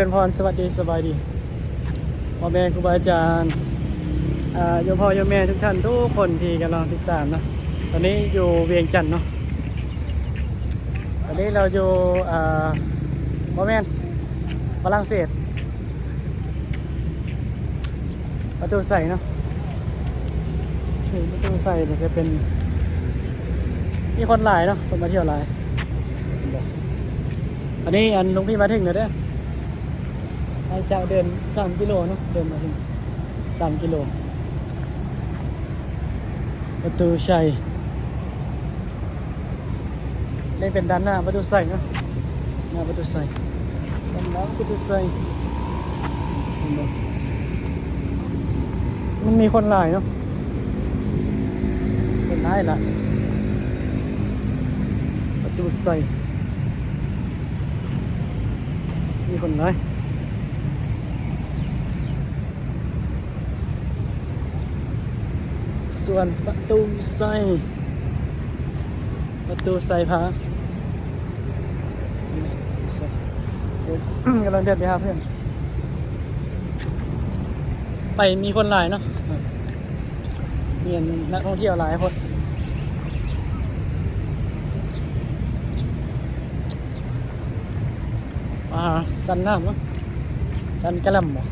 เป็นพรสวัสดีสบายดีพ่อแม่ครูบาอาจารย์โยมพ่อโยมแม่ทุกท่านทุกคนที่กำลังติดตามนะตอนนี้อยู่เวียงจันทน์เนาะตอนนี้เราอยู่พ่อแม่ฝรั่งเศสประตูใส่เนาะประตูใส่เนี่ยจะเป็นมีคนหลายเนาะคนมาเที่ยวหลายตอนนี้หลวงพี่มาถึงแล้วเด้อให้เจ้าเดิน3 กิโลเนาะเดินมาถึง3 กิโลประตูชัยนี่เป็นด้านหน้าประตูใส่เนาะหน้าประตูใส่ด้านหลังประตูใส่มันมีคนหลายเนาะคนหลายละประตูใส่มีคนหลายส่วนประตูใส่พระกำลังเดินไปหาเพื่อนไปมีคนหลายเนาะมีนักท่องเที่ยวหลายคนสันน้ำเนาะสันกระลำบ่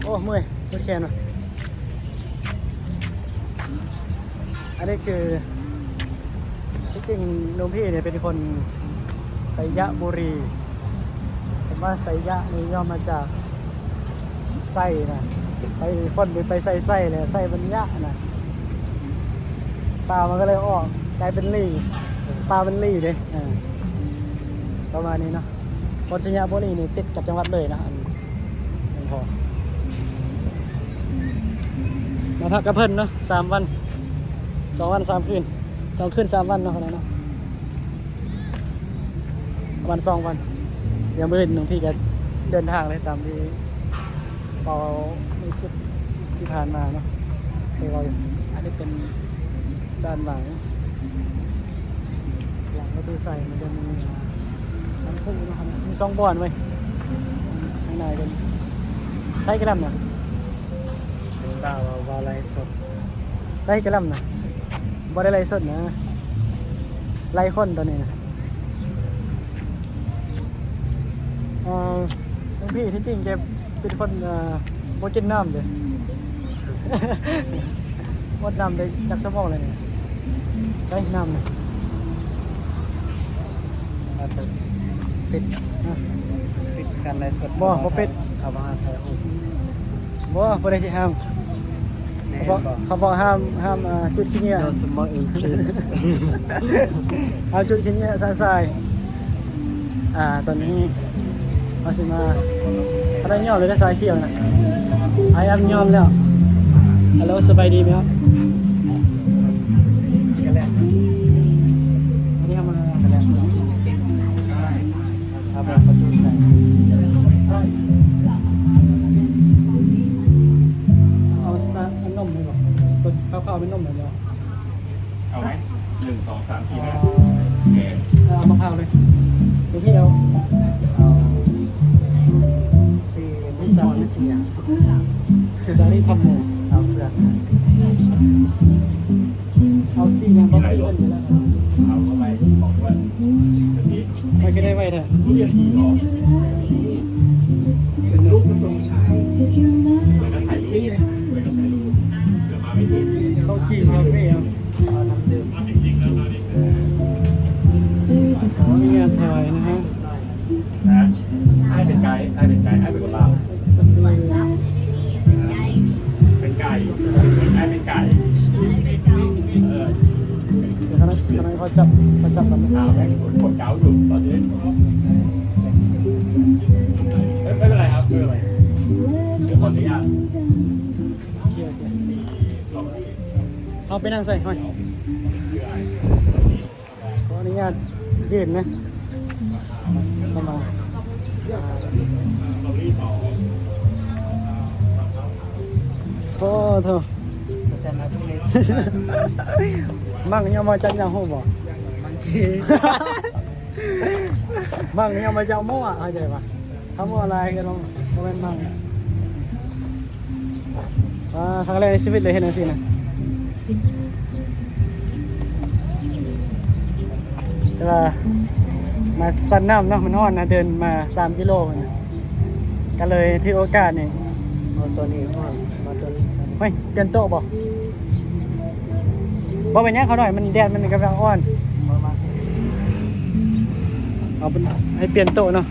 โอ้เมื่อยปวดแขนว่ะอันนี้คือที่จริงลุงพี่เนี่ยเป็นคนไสยบุรีผมว่าไสยะนี่ย่อมาจากไส้นะไปคนไปใส่ไส้เลยไส้บรรยะนะปลามันก็เลยออกกลายเป็นลี่ปลาเป็นลี่เลยประมาณนี้เนาะคนไสยบุรีนี่ติดกับจังหวัดเลยนะอันพอมาพักกับเพิ่นเนาะ3 วัน2 วัน 3 คืน2 คืน 3 วันเนาะคนนั้นเนาะวัน 2 วันเดี๋ยวมื้อหนึ่งพี่จะเดินทางเลยตามที่เป่าในคลิปที่ผ่านมาเนาะคือเราอันนี้เป็นด้านหลังประตูใส่มันจะมีน้ำพุนะครับมี2 บ่อนไว้ข้างในเป็นใช้กระลำเนี่ยดาวาไลสดใช้กระลำนะบอได้ไลสดนะไล่คนตัวนี้นะลุงพี่ที่จริงแกเป็นคนโมกินน้ำเลยวดน้ำได้จากสมองเลยเนี่ยใช้น้ำเลยปิดการไล่สดบ่ปิดเอามาถ่ายรูปบ่ได้สิห้ามเขาบอกห้ามจุดที่เนี่ย No small increase เอาจุดที่เนี่ยใส่ตอนนี้มาสิมาอะไรย่อเลยได้สายเขียวนะไอ้ย่อมแล้วฮัลโหลสบายดีไหมครับกันแล้ววันนี้ทำมากันแล้วครับประตูใส่เอาซัดนมเลยหรอก็ข้าวเป็นนมเลยเหรอเอาไหม1 2 3 4 5เอามะพร้าวเลยดูพี่เอา4 ไม่3 ไม่4อย่างคือจะได้ทำหมูเอาเปลือกเอา4อย่างต้อง4กันอยู่แล้วเอาเข้าไปบอกว่าไม่ก็ได้ไว้เถอะทุเรียนดีหรอเป็นลูกมันตรงชายแล้วก็ถ่ายรูปเดี๋ยวมาไม่ถึงเขาจีนคาเฟ่เอาน้ำดื่มจริงๆแล้วตอนนี้มีงานถ่ายนะฮะนะให้เป็นไก่ให้เป็นคนลาวเป็นไก่ให้เป็นไก่เดี๋ยวคณะเขาจับกันนะเอาแม่งคนเก่าอยู่ตอนนี้ไม่เป็นไรครับไม่เป็นไรเดี๋ยวขออนุญาตเคลียร์เอาไปนั่งใส่ห้อยขออนุญาตยืนนะเข้ามาโอ้เถอะ สแต แต่ละทุเรศ มั่งยังมาจังยังหูบ่ มันคือ มั่งยังมาจังมั่วเข้าใจปะทำอะไรกันบ้างโมเมนต์มั่งครั้งแรกในชีวิตเลยเห็นอะไรสินะแต่ว่ามาสันน้ำเนาะมันห้อนนะเดินมา3 กิโลนะก็เลยที่โอกาสนี่ เอาตัวนี้ก่อนมาตัวนี้ เฮ้ยเปลี่ยนโต๊ะบ่เป็นหยังเขาหน่อยมันแดดมันกำลังอ่อน มามา เอาเป็นให้เปลี่ยนโต๊ะเนาะ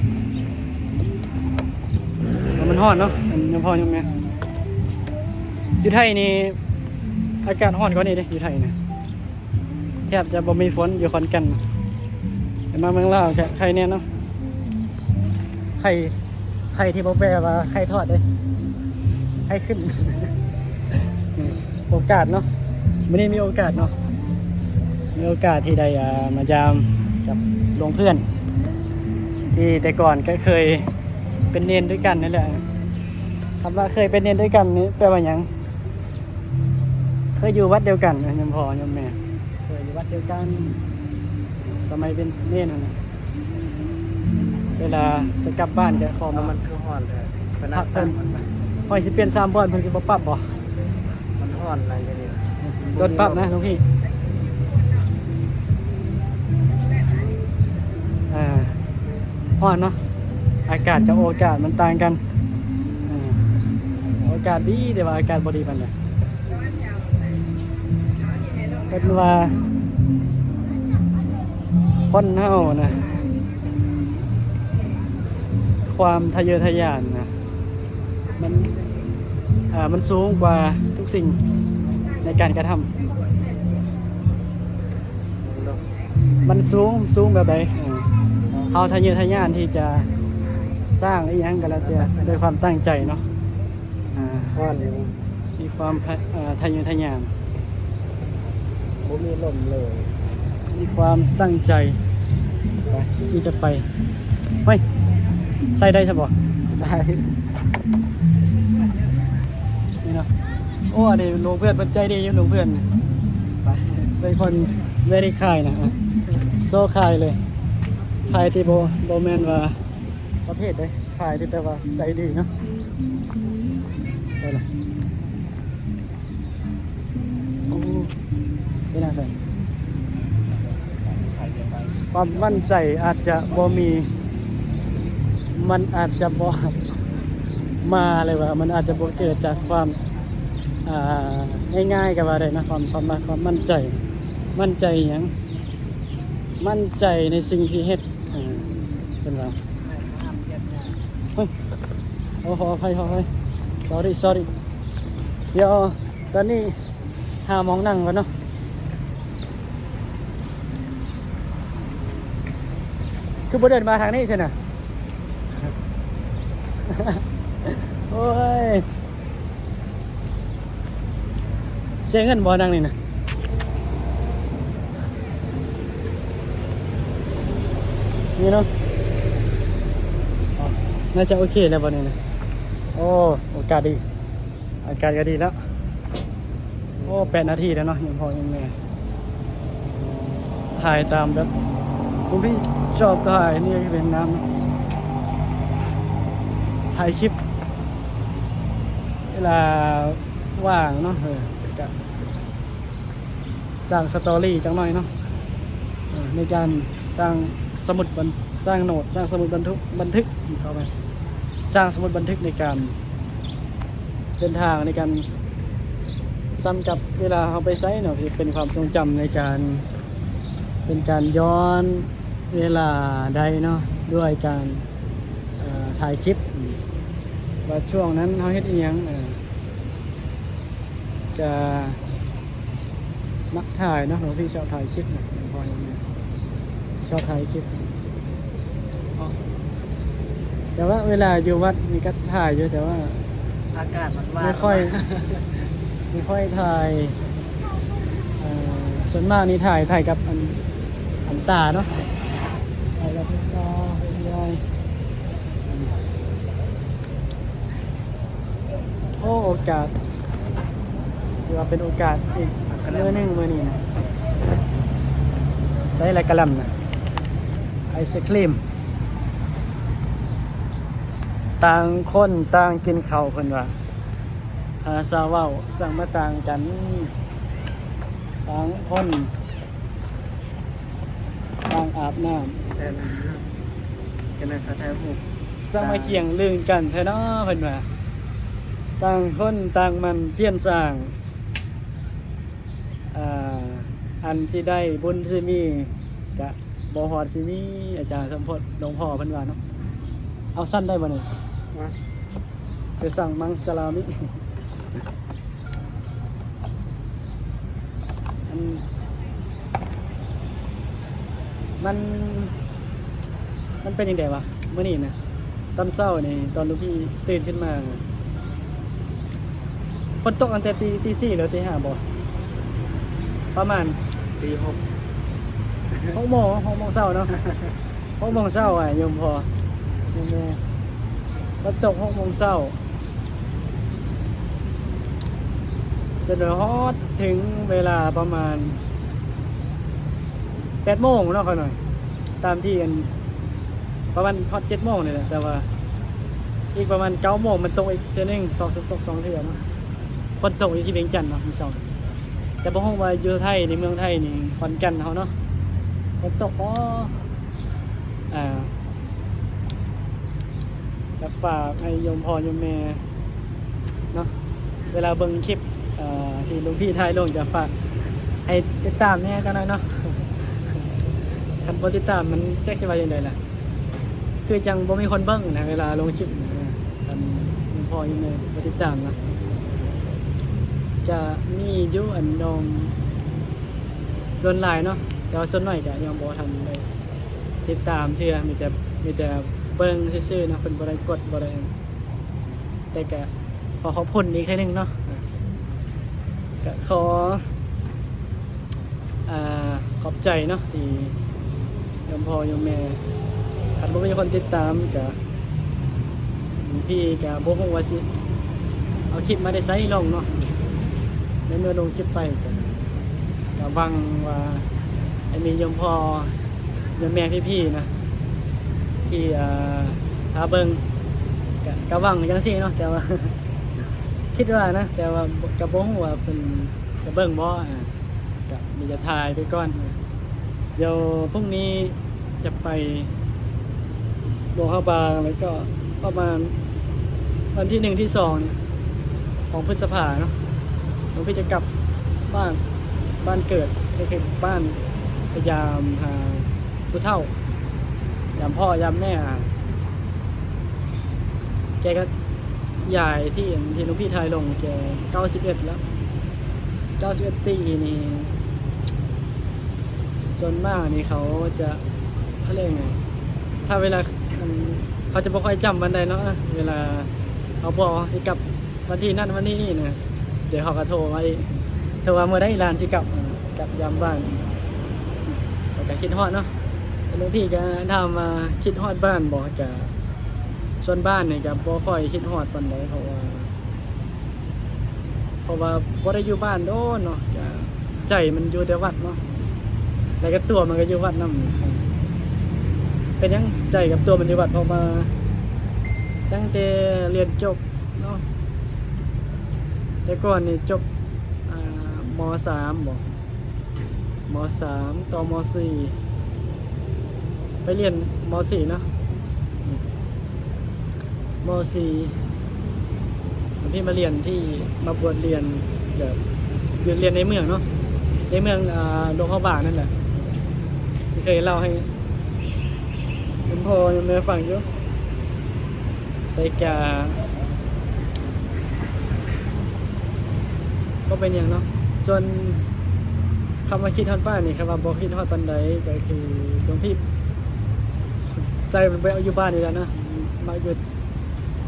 มันห้อนเนาะมันยังพอยังไงอยู่ไทยนี่อากาศห้อนกว่านี้เด้อยู่ไทยนะแทบจะบ่มีฝนอยู่ขอนแก่นแต่มาเมืองลาวจะไข่เนี่ยเนาะไข่ที่บ่แปลว่าไข่ทอดเด้ไข่ขึ้น โอกาสเนาะวันนี้มีโอกาสเนาะมีโอกาสที่ได้มายามกับหลวงเพื่อน ที่แต่ก่อนก็เคยเป็นเนนด้วยกันนั่นแหละคำว่าเคยเป็นเนนด้วยกันนี่แปลว่าหยังเคยอยู่วัดเดียวกันยมพ่อยมแม่เคยอยู่วัดเดียวกันสมัยเป็นเนนนั่นน่ะเวลาจะกลับบ้านก็ขอ แล้ว มา มันคือห่อนเลยเป็น พักเพิ่นพอยสิเปลี่ยน3 บอนเพิ่นสิบ่ปรับบ่ มันห่อนอะไรกันเนี่ย รถปรับนะหลวงพี่ฮ้อนเนาะอากาศกับโอกาสมันต่างกันโอกาสดีแต่ว่าอากาศบ่ดีปานใดเป็นว่าคนเฮานะความทะเยอทะยานนะมันสูงกว่าทุกสิ่งในการกระทำมันสูงแบบใดเฮาทะเยอทะยานที่จะสร้างอีหยังก็แล้วแต่ด้วยความตั้งใจเนาะ ห่อนอยู่ มีความทะเยอทะยาน บ่มีลมเลย มีความตั้งใจที่จะไปเฮ้ยใส่ได้ใช่ปะ ได้ นี่เนาะโอ้เดี๋ยวลงเพื่อนปัจจัยดีอยู่ลงเพื่อนไปเป็นคนเวรี่คายนะโซ่คายเลยคายที่โบแมนว่าประเภทเลยคายที่แปลว่าใจดีเนาะใช่เลยโอ้เป็นอะไรความมั่นใจอาจจะบ่มี มันอาจจะบ่มาเลยว่ามันอาจจะบ่เกิดจากความง่ายๆกับว่าได้นะความมั่นใจหยังมั่นใจในสิ่งที่เฮ็ดเป็นว่าเฮ้ยขออภัยsorry เดี๋ยวตอนนี้หาหมองนั่งก่อนเนาะคือบ่เดินมาทางนี้ใช่ไหม โอ้ยเสียเงินบ่นั่งนี่นะนี่เนาะอ๋อน่าจะโอเคแล้วบ่นี่นะโอ้โอกาสดีอากาศก็ดีแล้วโอ้8 นาทีแล้วเนาะยังพอยังแม่ถ่ายตามแบบคุณพี่ชอบถ่ายนี่เป็นน้ำเนาะถ่ายคลิปเวลาว่างเนาะก็สร้างสตอรี่จังหน่อยเนาะในการสร้างสมุดสร้างโน้ตสร้างสมุดบันทึกเข้าไปสร้างสมุดบันทึกในการเดินทางในการซ้ำกับเวลาเราไปไซต์เนาะเป็นความทรงจำในการเป็นการย้อนเวลาใดเนาะด้วยการถ่ายคลิปว่าช่วงนั้นเขาเฮ็ดอีหยังจะนักถ่ายเนาะหลวงพี่ชอบถ่ายคลิปนะพอยังไงชอบถ่ายคลิปแต่ว่าเวลาอยู่วัดมีก็ถ่ายเยอะแต่ว่า อากาศมันว่า ไม่ค่อยถ่ายส่วนมากนี่ถ่ายกับอันตาเนาะถ่ายกับอันตาเป็นยายโอ้โอกาส ถือว่าเป็นโอกาสอีกมื้อหนึงมื้อนี้นะใส่อะไรกะหล่ำนะไอศครีมต่างคนต่างกินข้าวเพิ่นว่าภาษาเว้าสั่งมาต่างกันต่างคนต่างอาบน้ำ แต่ละกันนะเขาแทบหุบ สร้างมาเกี่ยงลืงกันแท้เนาะเพิ่นว่าต่างคนต่างมันเปลี่ยนสร้างอันสิได้บุญสิมีกะบ่ฮอดสิมีอาจารย์สมพจน์หลวงพ่อเพิ่นว่าเนาะเอาสั้นได้บ่นี่ ว่า สิสั่งมังจารามิอันมันเป็นยังไงวะมื้อนี้นะตอนเช้านี่ตอนลูกพี่ตื่นขึ้นมาฝนตกตั้งแต่ตี4หรือตี5บ่ประมาณ ตีหก 6 โมงเช้าเนาะ6 โมงเช้าอ่ะโยมพอโยมแม่ฝนตก6 โมงเช้าจนฮอดถึงเวลาประมาณ8 โมงเนาะเขาหน่อยตามที่กันประมาณฮอด7 โมงนี่แหละแต่ว่าอีกประมาณ9 โมงมันตกอีกเทื่อนึงตก2 เทื่อเนาะฝนตกอยู่ที่เวียงจันทน์เนาะมื้อเช้าแต่บ่ฮู้ว่าอยู่ไทยในเมืองไทยนี่ขอนแก่นเฮาเนาะฝนตกจะฝากให้โยมพ่อโยมแม่เนาะเวลาเบิ่งคลิปที่หลวงพี่ถ่ายลงจะฝากให้ติดตามแน่จังหน่อยเนาะ คันบ่ติดตามมันจักสิว่าจังไดล่ะคือจังบ่มีคนเบิ่งนะเวลาลงคลิปคันหลวงพ่อโยมแม่บ่ติดตามนะจะมีอยู่อันนมส่วนหลายเนาะแต่ว่าส่วนน้อยก็ยังบ่ทันได้ติดตามเทื่อมีแต่เบิ่งซื่อๆเนาะเพิ่นบ่ได้กดบ่ได้แต่ก็ขอขอบคุณอีกเทื่อนึงเนาะก็ขอขอบใจเนาะที่โยมพ่อโยมแม่คันบ่มีคนติดตามก็พี่ก็บ่ฮู้ว่าสิเอาคลิปมาได้ไสลงเนาะในเมื่อลงคลิปไปก็หวังว่าไอ้มีโยมพ่อโยมแม่พี่ๆนะที่ถ้าเบิ่งก็หวังจังซี่เนาะแต่ว่า คิดว่านะแต่ว่าก็บ่ฮู้ว่าเพิ่นจะเบิ่งบ่ก็มีจะถ่ายไปก่อนเดี๋ยวพรุ่งนี้จะไปหลวงพระบางแล้วก็ประมาณวันที่1ที่2เนี่ยของพฤษภาเนาะหลวงพี่จะกลับบ้านเกิดก็คือบ้านพยายามหาผู้เฒ่ายามพ่อยามแม่แกก็ยายที่หลวงพี่ทายลงแก91แล้ว91ปีนี่ส่วนมากนี่เขาจะเขาเรียกไงถ้าเวลาเขาจะบ่ค่อยจำวันใดเนาะเวลาเขาบอกสิกลับวันที่นั่นวันที่นี่นะเดี๋ยวเขาก็โทรมาอีกโทรมาเมื่อได้ลานสิกลับยามบ้านแต่ก็คิดฮอดเนาะหลวงพี่ก็ถามมาคิดฮอดบ้านบอกจะส่วนบ้านนี่ก็บ่ค่อยคิดฮอดปานใดเพราะว่าบ่ได้อยู่บ้านโดนเนาะก็ใจมันอยู่แต่วัดเนาะแล้วก็ตัวมันก็อยู่วัดนำเป็นยังใจกับตัวมันอยู่วัดเพราะว่าตั้งแต่เรียนจบเนาะแต่ก่อนนี่จบม.3 บ่ม.3 ต่อม.4 ไปเรียนม.4 เนาะม.4 พี่มาเรียนที่มาบวชเรียนแบบเรียนในเมืองเนาะในเมืองหลวงพ่อบางนั่นแหละที่เคยเล่าให้คุณพ่อยังไม่ฟังอยู่ไปก็เป็นอย่างเนาะส่วนคำว่าคิดฮอดบ้านนี่คำว่าบอกคิดฮอดปันใดก็คือหลวงพี่ใจมันไปเอาอยู่บ้านนี่แล้วนะมาอยู่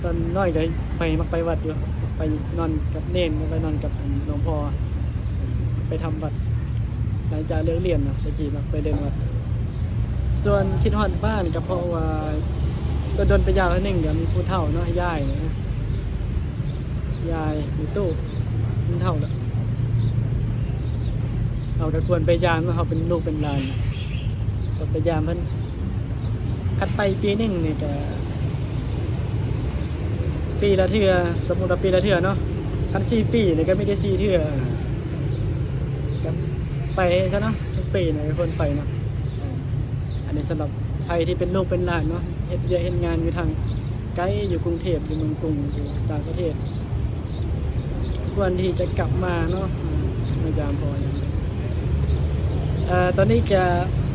ตอนน้อยก็มักไปวัดอยู่ไปนอนกับเนนไปนอนกับหลวงพ่อไปทำวัดหลังจากเลิกเรียนนะตะกี้มักไปเดินวัดส่วนคิดฮอดบ้านก็เพราะว่าก็โดนไปยาวแล้วนึงก็มีผู้เฒ่าเนาะยายนะยายมีตู้ผู้เฒ่าแล้ว เราก็ควรไปยามว่าเขาเป็นลูกเป็นหลานควรไปยามเพิ่นคัดไปปีหนึงนี่ก็ปีละเทื่อสมมุติว่าปีละเทื่อเนาะคัน4 ปีนี่ก็ไม่ได้4 เทื่อก็ไปซะเนาะทุกปีนี่ควรไปเนาะอันนี้สำหรับใครที่เป็นลูกเป็นหลานเนาะเฮ็ดเวียกเฮ็ดงานอยู่ทางไกลอยู่กรุงเทพอยู่เมืองกรุงอยู่ต่างประเทศควรที่จะกลับมาเนาะพยายามพออย่างตอนนี้จะ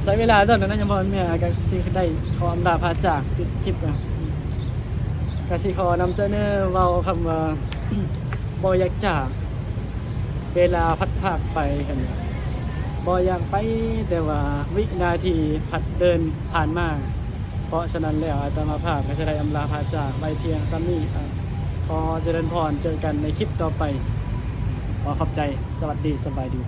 ใช้เวลาตอนนั้นนะยังพอแม่ก็สิได้ขออำลาพาจากปิดคลิปอ่ะก็สิขอนำเสนอเว้าคำว่า บ่อยากจากเวลาพัดพรากไปกันบ่อยากไปแต่ว่าวินาทีผัดเดินผ่านมาเพราะฉะนั้นแล้วอาตมาภาพก็จะได้อำลาพาจากไปเพียงซ้ำนี้ขอเจริญพรเจอกันในคลิปต่อไปขอขอบใจสวัสดีสบายดี